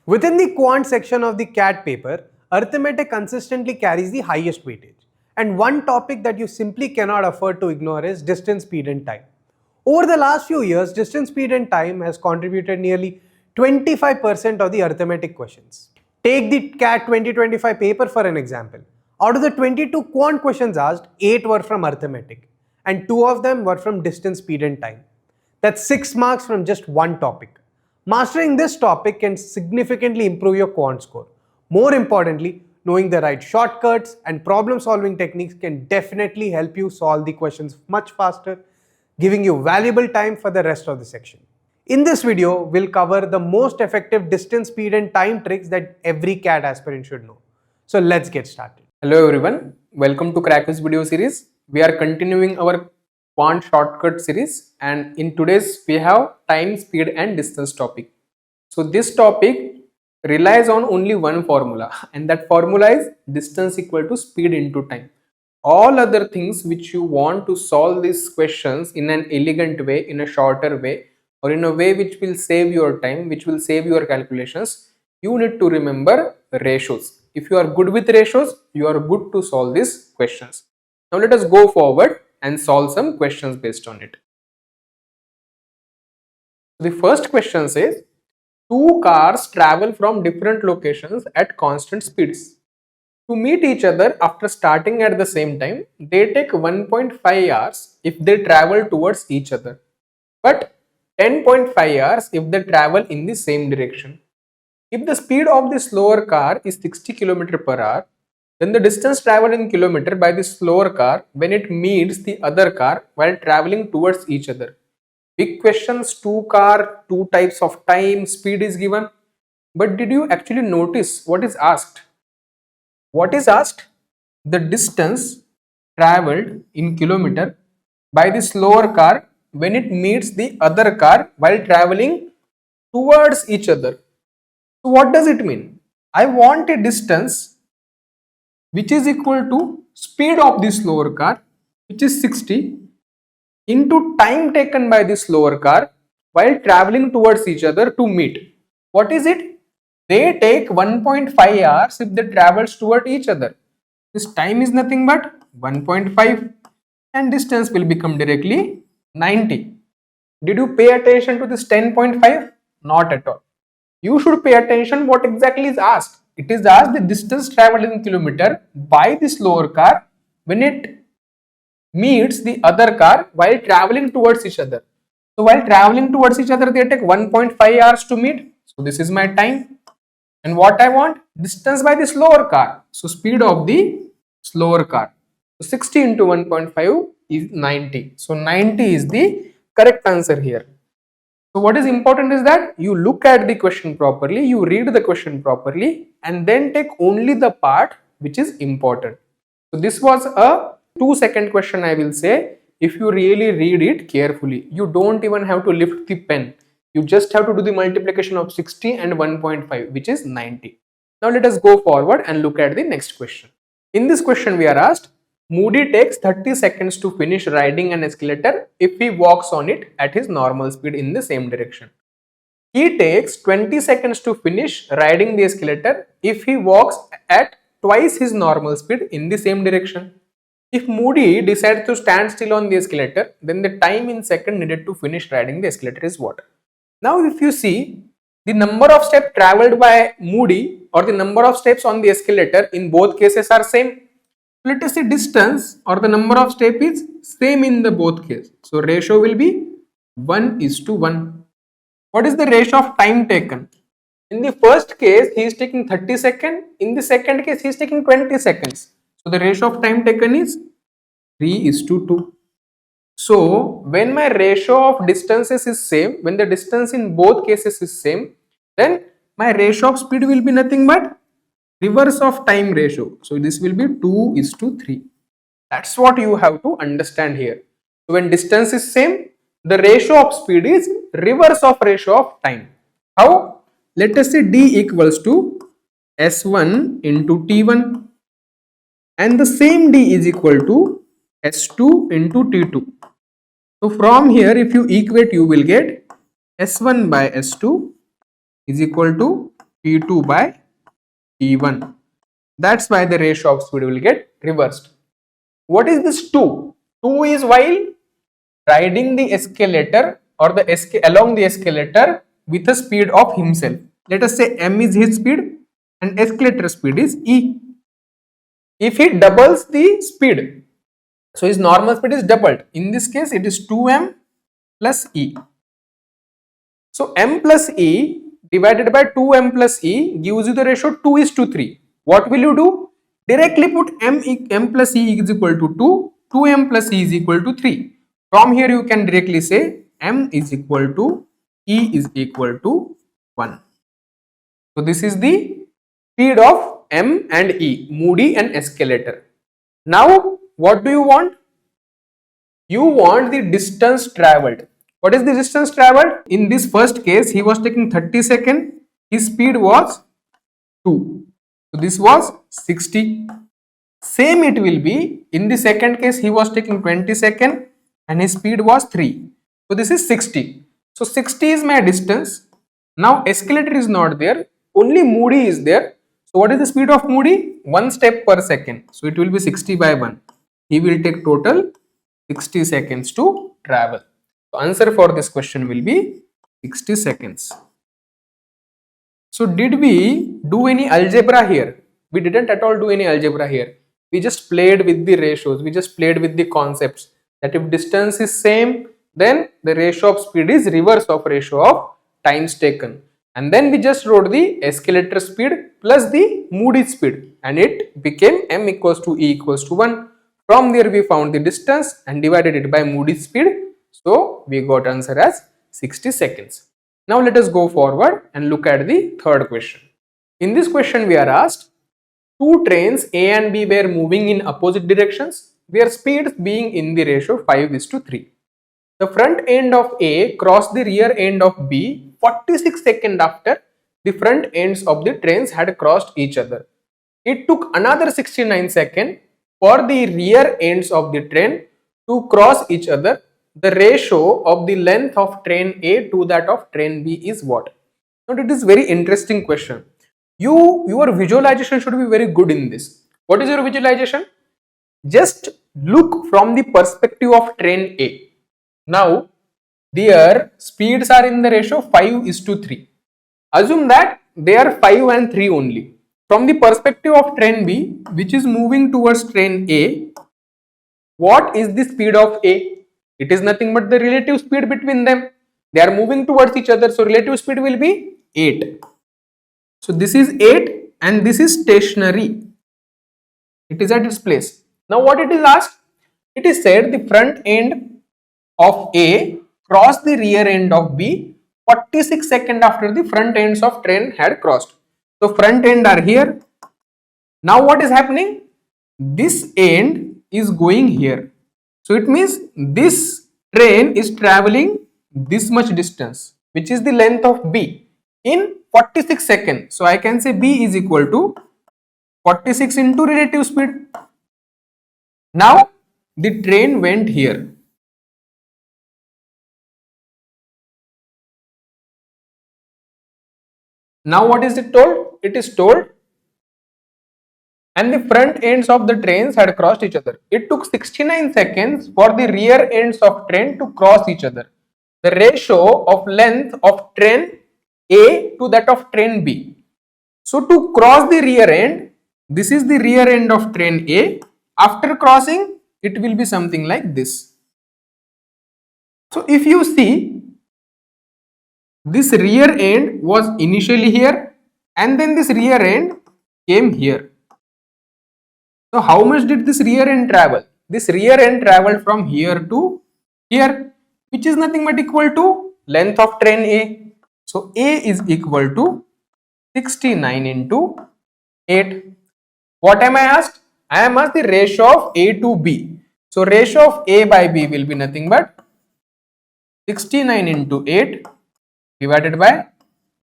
Within the quant section of the CAT paper, arithmetic consistently carries the highest weightage. And one topic that you simply cannot afford to ignore is distance, speed and time. Over the last few years, distance, speed and time has contributed nearly 25% of the arithmetic questions. Take the CAT 2025 paper for an example. Out of the 22 quant questions asked, 8 were from arithmetic and 2 of them were from distance, speed and time. That's 6 marks from just one topic. Mastering this topic can significantly improve your quant score. More importantly, knowing the right shortcuts and problem solving techniques can definitely help you solve the questions much faster, giving you valuable time for the rest of the section. In this video, we'll cover the most effective distance, speed and time tricks that every CAT aspirant should know. So let's get started. Hello everyone, welcome to Cracku's video series. We are continuing our quant shortcut series, and in today's we have time, speed and distance topic. So this topic relies on only one formula, and that formula is distance equal to speed into time. All other things which you want to solve these questions in an elegant way, in a shorter way, or in a way which will save your time, which will save your calculations, you need to remember ratios. If you are good with ratios, you are good to solve these questions. Now let us go forward and solve some questions based on it. The first question says, two cars travel from different locations at constant speeds. To meet each other after starting at the same time, they take 1.5 hours if they travel towards each other, but 10.5 hours if they travel in the same direction. If the speed of the slower car is 60 km per hour, then the distance traveled in kilometer by the slower car when it meets the other car while traveling towards each other. Big questions, two car, two types of time, speed is given. But did you actually notice what is asked? What is asked? The distance traveled in kilometer by the slower car when it meets the other car while traveling towards each other. So what does it mean? I want a distance which is equal to speed of the slower car, which is 60, into time taken by the slower car while traveling towards each other to meet. What is it? They take 1.5 hours if they travels toward each other. This time is nothing but 1.5 and distance will become directly 90. Did you pay attention to this 10.5? Not at all. You should pay attention what exactly is asked. It is asked the distance traveled in kilometer by the slower car when it meets the other car while traveling towards each other. So while traveling towards each other, they take 1.5 hours to meet. So this is my time. And what I want? Distance by the slower car. So speed of the slower car. So 60 into 1.5 is 90. So 90 is the correct answer here. So what is important is that you look at the question properly, you read the question properly, and then take only the part which is important. So this was a 2-second question, I will say. If you really read it carefully, you don't even have to lift the pen. You just have to do the multiplication of 60 and 1.5, which is 90. Now let us go forward and look at the next question. In this question we are asked, Moody takes 30 seconds to finish riding an escalator if he walks on it at his normal speed in the same direction. He takes 20 seconds to finish riding the escalator if he walks at twice his normal speed in the same direction. If Moody decides to stand still on the escalator, then the time in second needed to finish riding the escalator is what? Now if you see, the number of steps traveled by Moody or the number of steps on the escalator in both cases are same. Let us say distance or the number of steps is same in the both cases. So ratio will be 1:1. What is the ratio of time taken? In the first case, he is taking 30 seconds. In the second case, he is taking 20 seconds. So the ratio of time taken is 3:2. So when my ratio of distances is same, when the distance in both cases is same, then my ratio of speed will be nothing but reverse of time ratio. So this will be 2:3. That's what you have to understand here. So when distance is same, the ratio of speed is reverse of ratio of time. How? Let us say D equals to S1 into T1 and the same D is equal to S2 into T2. So from here if you equate, you will get S1 by S2 is equal to T2 by T1. That's why the ratio of speed will get reversed. What is this 2? 2 is while riding the escalator or along the escalator with a speed of himself. Let us say m is his speed and escalator speed is e. If he doubles the speed, so his normal speed is doubled. In this case, it is 2m plus e. So m plus e divided by 2m plus e gives you the ratio 2:3. What will you do? Directly put m plus e is equal to 2, 2m plus e is equal to 3. From here you can directly say m is equal to e is equal to 1. So this is the speed of m and e, Moody and escalator. Now what do you want? You want the distance traveled. What is the distance traveled? In this first case, he was taking 30 seconds. His speed was 2. So this was 60. Same it will be in the second case, he was taking 20 seconds and his speed was 3. So this is 60. So 60 is my distance. Now escalator is not there, only Moody is there. So what is the speed of Moody? 1 step per second. So it will be 60 by 1. He will take total 60 seconds to travel. So answer for this question will be 60 seconds. So did we do any algebra here? We didn't at all do any algebra here. We just played with the ratios. We just played with the concepts that if distance is same, then the ratio of speed is reverse of ratio of times taken. And then we just wrote the escalator speed plus the Moody speed and it became m equals to e equals to 1. From there we found the distance and divided it by Moody's speed. So we got answer as 60 seconds. Now let us go forward and look at the third question. In this question we are asked, two trains A and B were moving in opposite directions, their speeds being in the ratio 5:3. The front end of A crossed the rear end of B 46 seconds after the front ends of the trains had crossed each other. It took another 69 seconds for the rear ends of the train to cross each other. The ratio of the length of train A to that of train B is what? Now it is very interesting question. Your visualization should be very good in this. What is your visualization? Just look from the perspective of train A. Now their speeds are in the ratio 5:3. Assume that they are 5 and 3 only. From the perspective of train B, which is moving towards train A, what is the speed of A? It is nothing but the relative speed between them. They are moving towards each other, so relative speed will be 8. So this is 8 and this is stationary. It is at its place. Now what it is asked? It is said the front end of A crossed the rear end of B 46 seconds after the front ends of train had crossed. So front end are here. Now what is happening? This end is going here. So it means this train is traveling this much distance, which is the length of B in 46 seconds. So I can say B is equal to 46 into relative speed. Now the train went here. Now what is it told? It is told and the front ends of the trains had crossed each other. It took 69 seconds for the rear ends of train to cross each other. The ratio of length of train A to that of train B. So to cross the rear end, this is the rear end of train A. After crossing, it will be something like this. So if you see, this rear end was initially here and then this rear end came here. So how much did this rear end travel? This rear end traveled from here to here, which is nothing but equal to length of train A. So A is equal to 69 into 8. What am I asked? I am asked the ratio of A to B. So ratio of A by B will be nothing but 69 into 8 divided by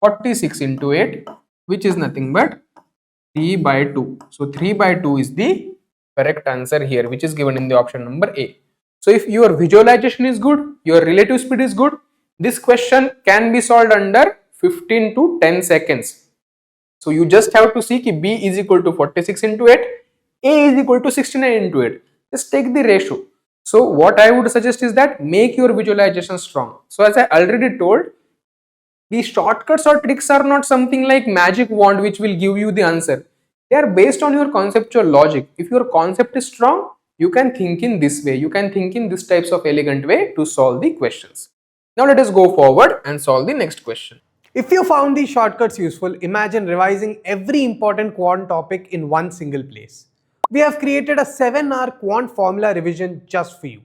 46 into 8, which is nothing but 3 by 2. So 3 by 2 is the correct answer here, which is given in the option number A. So if your visualization is good, your relative speed is good, this question can be solved under 15 to 10 seconds. So you just have to see ki B is equal to 46 into 8, A is equal to 69 into 8. Just take the ratio. So what I would suggest is that make your visualization strong. So as I already told, these shortcuts or tricks are not something like magic wand which will give you the answer. They are based on your conceptual logic. If your concept is strong, you can think in this way. You can think in this types of elegant way to solve the questions. Now let us go forward and solve the next question. If you found these shortcuts useful, imagine revising every important quant topic in one single place. We have created a 7-hour quant formula revision just for you.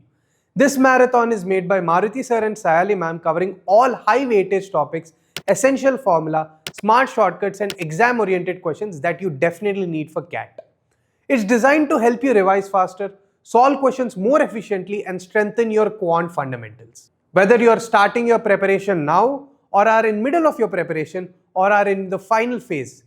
This marathon is made by Maruti sir and Sayali ma'am, covering all high weightage topics, essential formula, smart shortcuts and exam oriented questions that you definitely need for CAT. It's designed to help you revise faster, solve questions more efficiently and strengthen your quant fundamentals. Whether you are starting your preparation now or are in middle of your preparation or are in the final phase,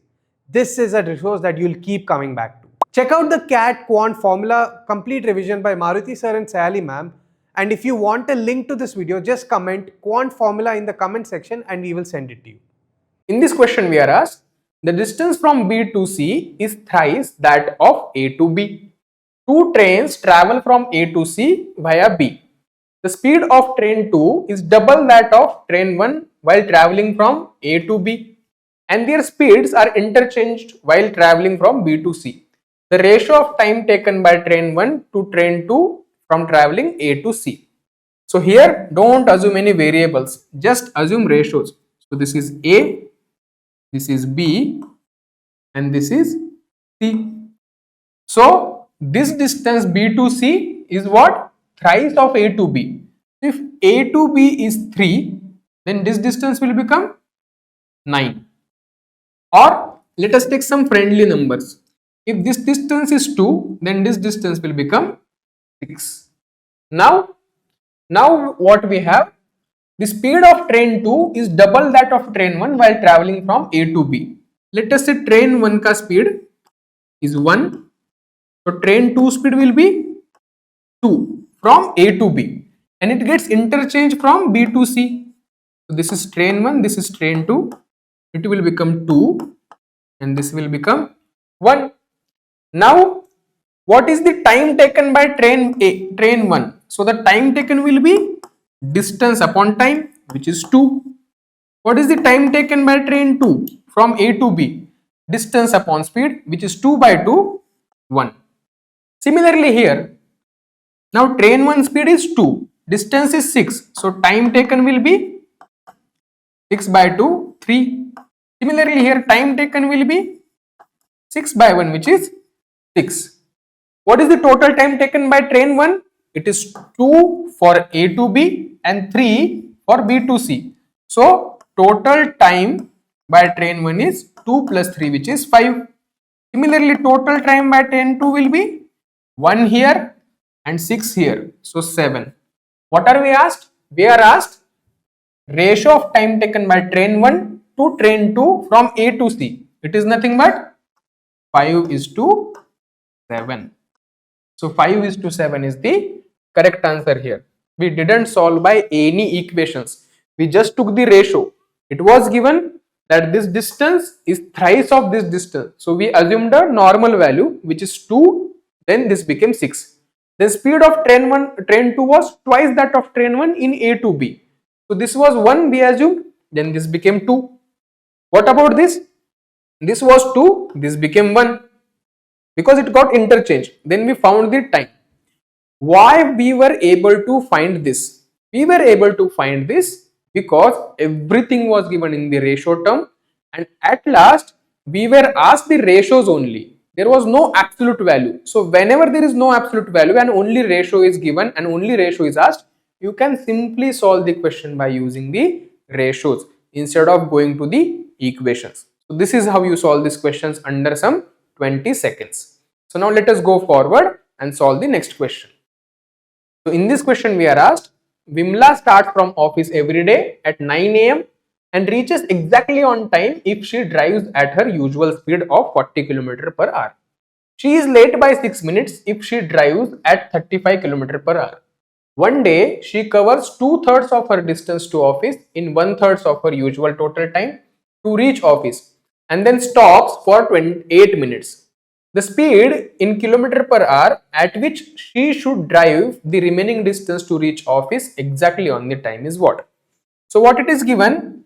this is a resource that you'll keep coming back to. Check out the CAT Quant Formula Complete Revision by Maruti sir and Sayali ma'am. And if you want a link to this video, just comment Quant Formula in the comment section and we will send it to you. In this question we are asked, the distance from B to C is thrice that of A to B. Two trains travel from A to C via B. The speed of train 2 is double that of train 1 while traveling from A to B, and their speeds are interchanged while traveling from B to C. The ratio of time taken by train 1 to train 2 from traveling A to C. So here don't assume any variables, just assume ratios. So this is A, this is B, and this is C. So this distance B to C is what? Thrice of A to B. If A to B is 3, then this distance will become 9. Or let us take some friendly numbers. If this distance is 2, then this distance will become 6. Now what we have? The speed of train 2 is double that of train 1 while traveling from A to B. Let us say train 1 ka speed is 1. So train 2 speed will be 2 from A to B, and it gets interchanged from B to C. So this is train 1, this is train 2. It will become 2 and this will become 1. Now what is the time taken by train 1? So the time taken will be distance upon time, which is 2. What is the time taken by train 2 from A to B? Distance upon speed, which is 2 by 2, 1. Similarly here, now train 1 speed is 2, distance is 6. So time taken will be 6 by 2, 3. Similarly here, time taken will be 6 by 1, which is 6. What is the total time taken by train 1? It is 2 for A to B and 3 for B to C. So total time by train 1 is 2 plus 3, which is 5. Similarly, total time by train 2 will be 1 here and 6 here. So 7. What are we asked? We are asked ratio of time taken by train 1 to train 2 from A to C. It is nothing but 5 is to 7. So 5 is to 7 is the correct answer here. We didn't solve by any equations. We just took the ratio. It was given that this distance is thrice of this distance. So we assumed a normal value, which is 2. Then this became 6. The speed of train 2 was twice that of train 1 in A to B. So this was 1 we assumed, then this became 2. What about this? This was 2, this became 1. Because it got interchanged. Then we found the time. Why we were able to find this? We were able to find this because everything was given in the ratio term, and at last we were asked the ratios only. There was no absolute value. So whenever there is no absolute value and only ratio is given and only ratio is asked, you can simply solve the question by using the ratios instead of going to the equations. So this is how you solve these questions under some 20 seconds. So now let us go forward and solve the next question. So in this question we are asked, Vimla starts from office every day at 9 a.m. and reaches exactly on time if she drives at her usual speed of 40 km per hour. She is late by 6 minutes if she drives at 35 km per hour. One day, she covers 2/3 of her distance to office in 1/3 of her usual total time to reach office. and then stops for 28 minutes. The speed in kilometer per hour at which she should drive the remaining distance to reach office exactly on the time is what? So what it is given,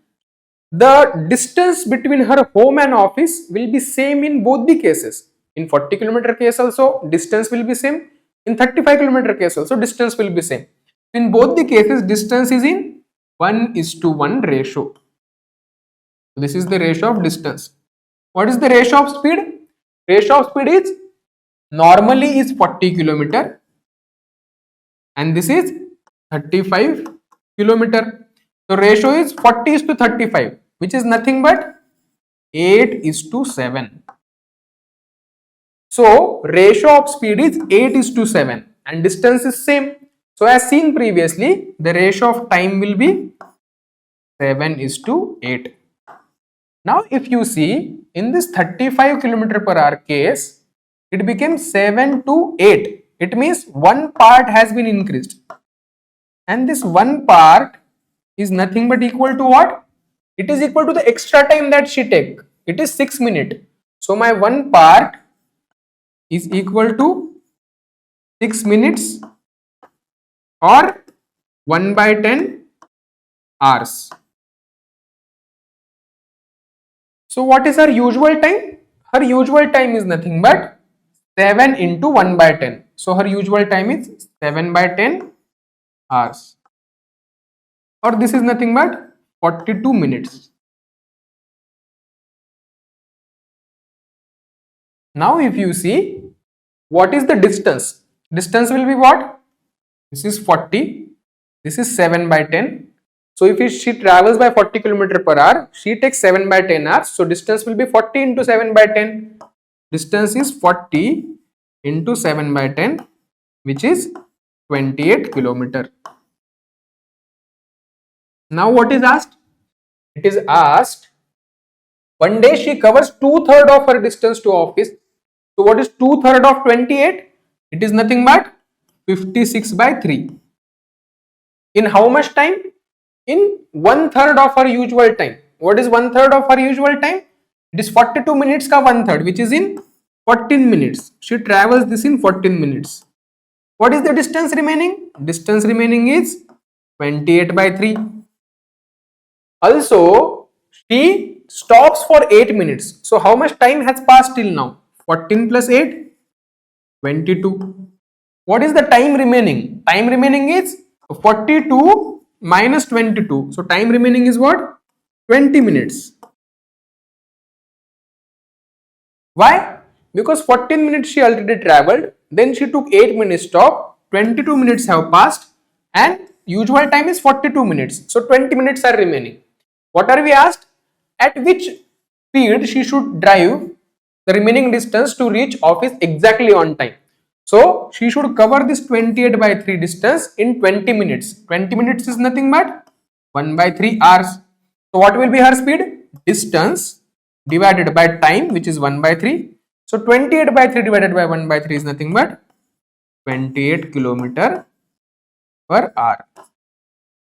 the distance between her home and office will be same in both the cases. In 40-kilometer case also distance will be same. In 35-kilometer case also distance will be same. In both the cases distance is in 1:1 ratio. This is the ratio of distance. What is the ratio of speed? Ratio of speed is normally is 40 kilometer and this is 35 kilometer. So ratio is 40 is to 35, which is nothing but 8 is to 7. So ratio of speed is 8 is to 7 and distance is same. So as seen previously, the ratio of time will be 7 is to 8. Now if you see in this 35 kilometer per hour case, it became 7 to 8. It means one part has been increased. And this one part is nothing but equal to what? It is equal to the extra time that she take. It is 6 minutes. So my one part is equal to 6 minutes or 1 by 10 hours. So what is her usual time? Her usual time is nothing but 7 into 1 by 10. So her usual time is 7 by 10 hours. Or this is nothing but 42 minutes. Now if you see, what is the distance? Distance will be what? This is 40. This is 7 by 10. So if she travels by 40 km per hour, she takes 7 by 10 hours. So distance will be 40 into 7 by 10. Distance is 40 into 7 by 10, which is 28 km. Now what is asked? It is asked, one day she covers 2/3 of her distance to office. So what is 2/3 of 28? It is nothing but 56 by 3. In how much time? In 1/3 of her usual time. What is 1/3 of her usual time? It is 42 minutes ka 1/3, which is in 14 minutes. She travels this in 14 minutes. What is the distance remaining? Distance remaining is 28 by 3. Also, she stops for 8 minutes. So how much time has passed till now? 14 plus 8, 22. What is the time remaining? Time remaining is 42 minus 22. So time remaining is what? 20 minutes. Why? Because 14 minutes she already traveled, then she took 8 minutes stop, 22 minutes have passed and usual time is 42 minutes. So 20 minutes are remaining. What are we asked? At which speed she should drive the remaining distance to reach office exactly on time. So she should cover this 28 by 3 distance in 20 minutes. 20 minutes is nothing but 1 by 3 hours. So what will be her speed? Distance divided by time, which is 1 by 3. So 28 by 3 divided by 1 by 3 is nothing but 28 km per hour.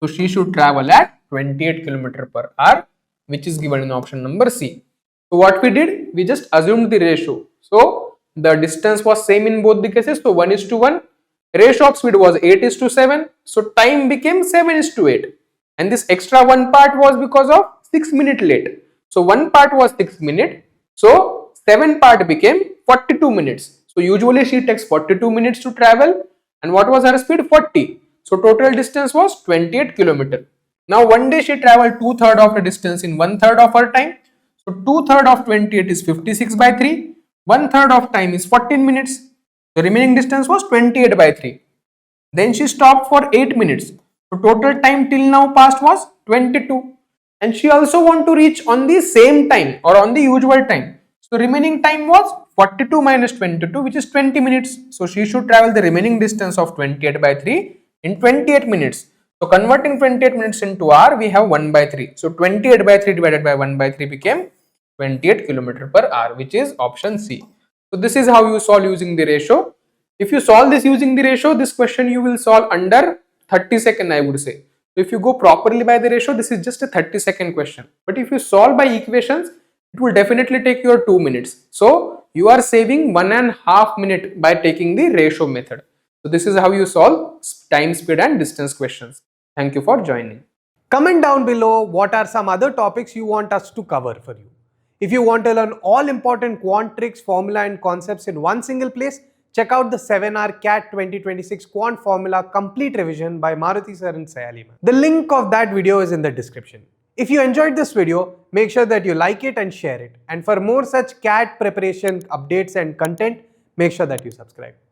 So she should travel at 28 km per hour, which is given in option number C. So what we did, we just assumed the ratio. So the distance was same in both the cases. So 1:1. Ratio of speed was 8:7. So time became 7:8. And this extra one part was because of 6 minutes late. So one part was 6 minutes. So 7 part became 42 minutes. So usually she takes 42 minutes to travel. And what was her speed? 40. So total distance was 28 km. Now one day she traveled 2/3 of the distance in 1/3 of her time. So 2/3 of 28 is 56 by 3. 1/3 of time is 14 minutes. The remaining distance was 28 by 3. Then she stopped for 8 minutes. So total time till now passed was 22. And she also want to reach on the same time or on the usual time. So remaining time was 42 minus 22, which is 20 minutes. So she should travel the remaining distance of 28 by 3 in 28 minutes. So converting 28 minutes into hour, we have 1 by 3. So 28 by 3 divided by 1 by 3 became 28 km per hour, which is option C. So this is how you solve using the ratio. If you solve this using the ratio, this question you will solve under 30 seconds, I would say. So if you go properly by the ratio, this is just a 30-second question. But if you solve by equations, it will definitely take your 2 minutes. So you are saving 1.5 minutes by taking the ratio method. So this is how you solve time, speed and distance questions. Thank you for joining. Comment down below what are some other topics you want us to cover for you. If you want to learn all important quant tricks, formula and concepts in one single place, check out the 7-hour CAT 2026 Quant Formula Complete Revision by Maruti sir and Sayali ma'am. The link of that video is in the description. If you enjoyed this video, make sure that you like it and share it. And for more such CAT preparation updates and content, make sure that you subscribe.